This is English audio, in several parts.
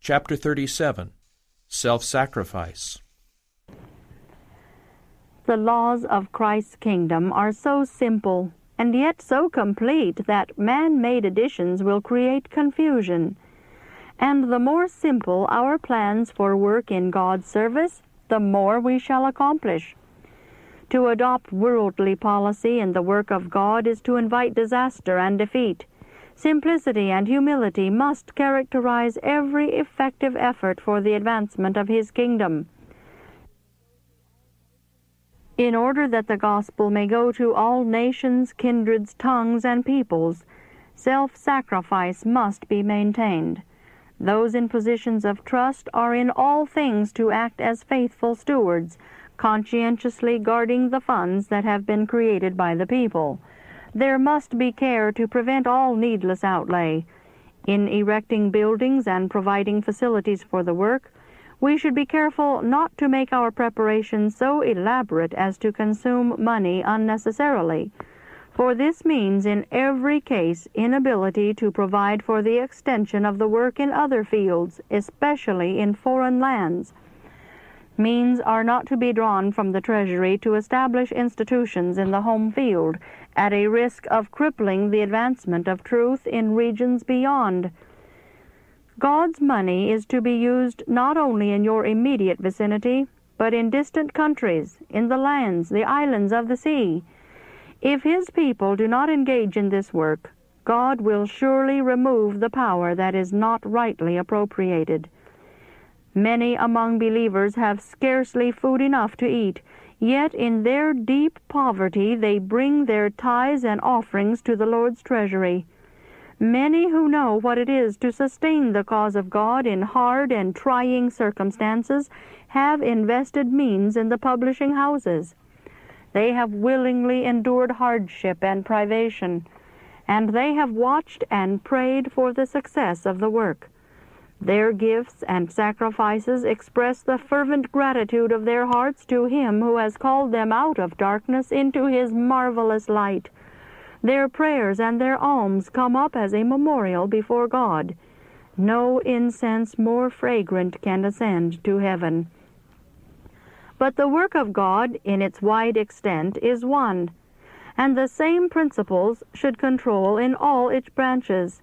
Chapter 37, Self-Sacrifice. The laws of Christ's kingdom are so simple and yet so complete that man-made additions will create confusion. And the more simple our plans for work in God's service, the more we shall accomplish. To adopt worldly policy in the work of God is to invite disaster and defeat. Simplicity and humility must characterize every effective effort for the advancement of His kingdom. In order that the gospel may go to all nations, kindreds, tongues, and peoples, self-sacrifice must be maintained. Those in positions of trust are in all things to act as faithful stewards, conscientiously guarding the funds that have been created by the people. There must be care to prevent all needless outlay. In erecting buildings and providing facilities for the work, we should be careful not to make our preparations so elaborate as to consume money unnecessarily, for this means in every case inability to provide for the extension of the work in other fields, especially in foreign lands. Means are not to be drawn from the Treasury to establish institutions in the home field, at a risk of crippling the advancement of truth in regions beyond. God's money is to be used not only in your immediate vicinity, but in distant countries, in the lands, the islands of the sea. If His people do not engage in this work, God will surely remove the power that is not rightly appropriated. Many among believers have scarcely food enough to eat, yet in their deep poverty they bring their tithes and offerings to the Lord's treasury. Many who know what it is to sustain the cause of God in hard and trying circumstances have invested means in the publishing houses. They have willingly endured hardship and privation, and they have watched and prayed for the success of the work. Their gifts and sacrifices express the fervent gratitude of their hearts to Him who has called them out of darkness into His marvelous light. Their prayers and their alms come up as a memorial before God. No incense more fragrant can ascend to heaven. But the work of God, in its wide extent, is one, and the same principles should control in all its branches.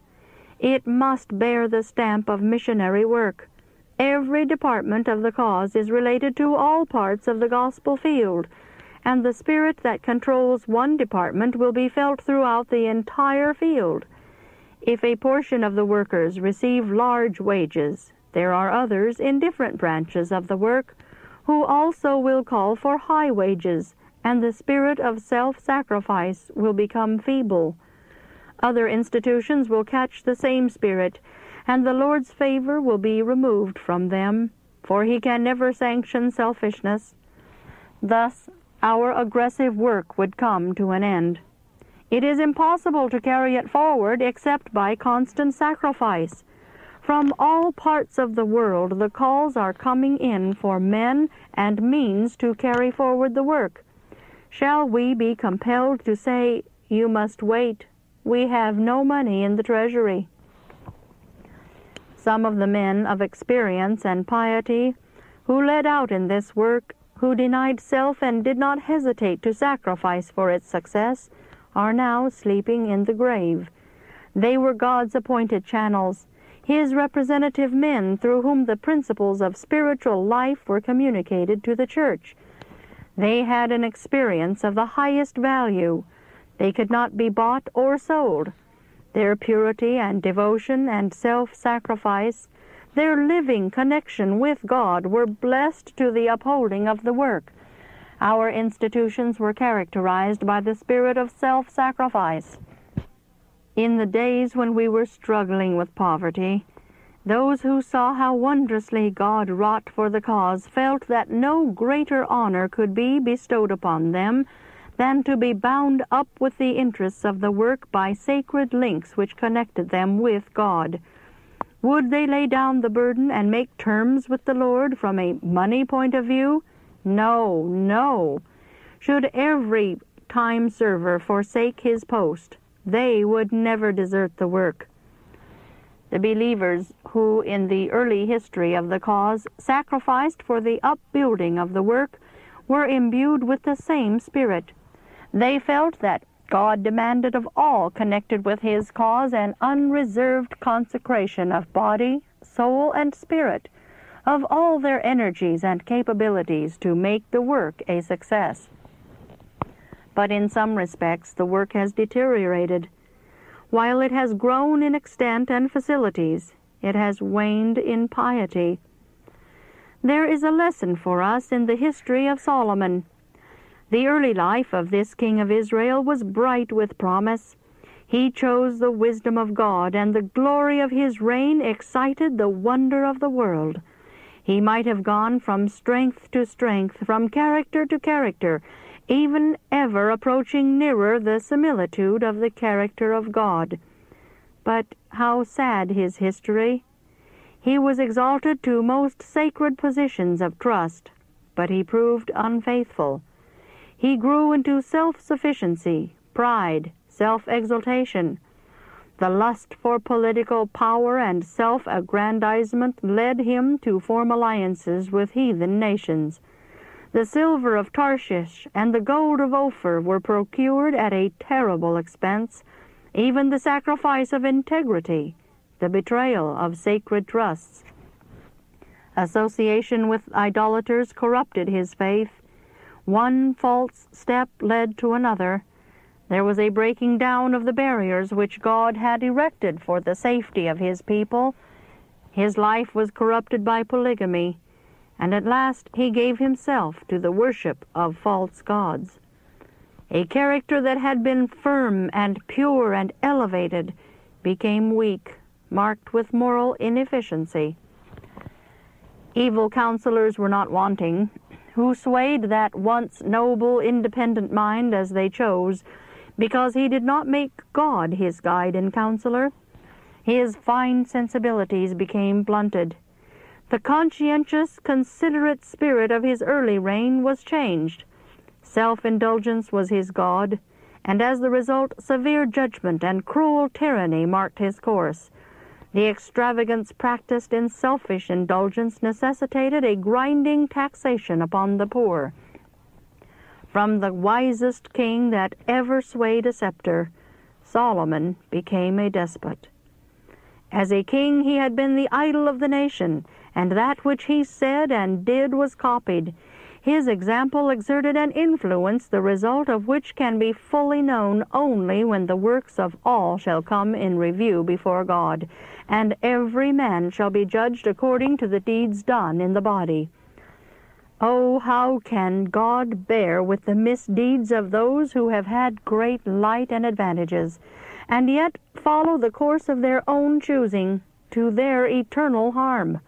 It must bear the stamp of missionary work. Every department of the cause is related to all parts of the gospel field, and the spirit that controls one department will be felt throughout the entire field. If a portion of the workers receive large wages, there are others in different branches of the work who also will call for high wages, and the spirit of self-sacrifice will become feeble. Other institutions will catch the same spirit, and the Lord's favor will be removed from them, for He can never sanction selfishness. Thus, our aggressive work would come to an end. It is impossible to carry it forward except by constant sacrifice. From all parts of the world the calls are coming in for men and means to carry forward the work. Shall we be compelled to say, "You must wait, we have no money in the treasury"? Some of the men of experience and piety who led out in this work, who denied self and did not hesitate to sacrifice for its success, are now sleeping in the grave. They were God's appointed channels, His representative men through whom the principles of spiritual life were communicated to the church. They had an experience of the highest value. They could not be bought or sold. Their purity and devotion and self-sacrifice, their living connection with God, were blessed to the upholding of the work. Our institutions were characterized by the spirit of self-sacrifice. In the days when we were struggling with poverty, those who saw how wondrously God wrought for the cause felt that no greater honor could be bestowed upon them than to be bound up with the interests of the work by sacred links which connected them with God. Would they lay down the burden and make terms with the Lord from a money point of view? No, no. Should every time server forsake his post, they would never desert the work. The believers who, in the early history of the cause, sacrificed for the upbuilding of the work were imbued with the same spirit. They felt that God demanded of all connected with His cause an unreserved consecration of body, soul, and spirit, of all their energies and capabilities to make the work a success. But in some respects the work has deteriorated. While it has grown in extent and facilities, it has waned in piety. There is a lesson for us in the history of Solomon. The early life of this king of Israel was bright with promise. He chose the wisdom of God, and the glory of his reign excited the wonder of the world. He might have gone from strength to strength, from character to character, even ever approaching nearer the similitude of the character of God. But how sad his history! He was exalted to most sacred positions of trust, but he proved unfaithful. He grew into self-sufficiency, pride, self-exaltation. The lust for political power and self-aggrandizement led him to form alliances with heathen nations. The silver of Tarshish and the gold of Ophir were procured at a terrible expense, even the sacrifice of integrity, the betrayal of sacred trusts. Association with idolaters corrupted his faith. One false step led to another. There was a breaking down of the barriers which God had erected for the safety of His people. His life was corrupted by polygamy, and at last he gave himself to the worship of false gods. A character that had been firm and pure and elevated became weak, marked with moral inefficiency. Evil counselors were not wanting, who swayed that once noble, independent mind as they chose, because he did not make God his guide and counselor. His fine sensibilities became blunted. The conscientious, considerate spirit of his early reign was changed. Self-indulgence was his god, and as the result, severe judgment and cruel tyranny marked his course. The extravagance practiced in selfish indulgence necessitated a grinding taxation upon the poor. From the wisest king that ever swayed a scepter, Solomon became a despot. As a king he had been the idol of the nation, and that which he said and did was copied. His example exerted an influence, the result of which can be fully known only when the works of all shall come in review before God, and every man shall be judged according to the deeds done in the body. Oh, how can God bear with the misdeeds of those who have had great light and advantages, and yet follow the course of their own choosing, to their eternal harm?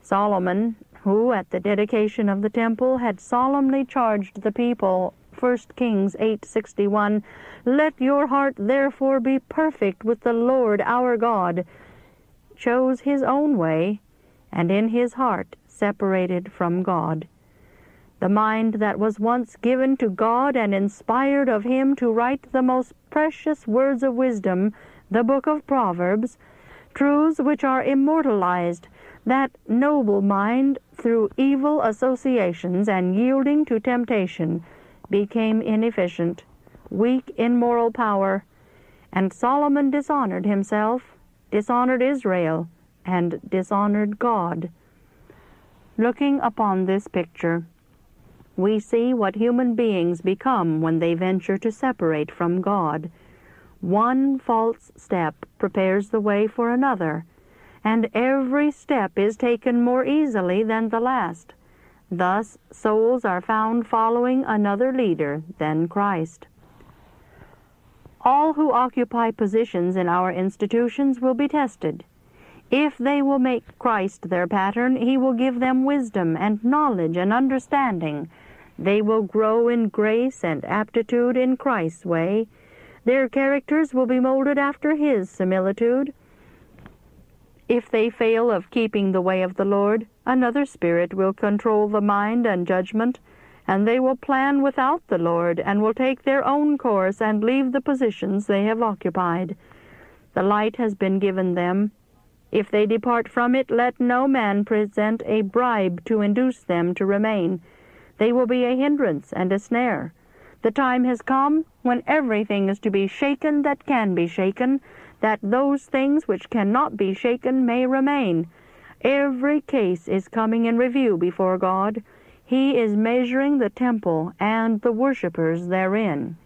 Solomon, who at the dedication of the temple had solemnly charged the people, 1 Kings 8:61, "Let your heart therefore be perfect with the Lord our God," chose his own way, and in his heart separated from God. The mind that was once given to God and inspired of Him to write the most precious words of wisdom, the book of Proverbs, truths which are immortalized, that noble mind, through evil associations and yielding to temptation, became inefficient, weak in moral power, and Solomon dishonored himself, dishonored Israel, and dishonored God. Looking upon this picture, we see what human beings become when they venture to separate from God. One false step prepares the way for another, and every step is taken more easily than the last. Thus, souls are found following another leader than Christ. All who occupy positions in our institutions will be tested. If they will make Christ their pattern, He will give them wisdom and knowledge and understanding. They will grow in grace and aptitude in Christ's way. Their characters will be molded after His similitude. If they fail of keeping the way of the Lord, another spirit will control the mind and judgment, and they will plan without the Lord, and will take their own course and leave the positions they have occupied. The light has been given them, If they depart from it, let no man present a bribe to induce them to remain. They will be a hindrance and a snare. The time has come when everything is to be shaken that can be shaken, that those things which cannot be shaken may remain. Every case is coming in review before God. He is measuring the temple and the worshipers therein.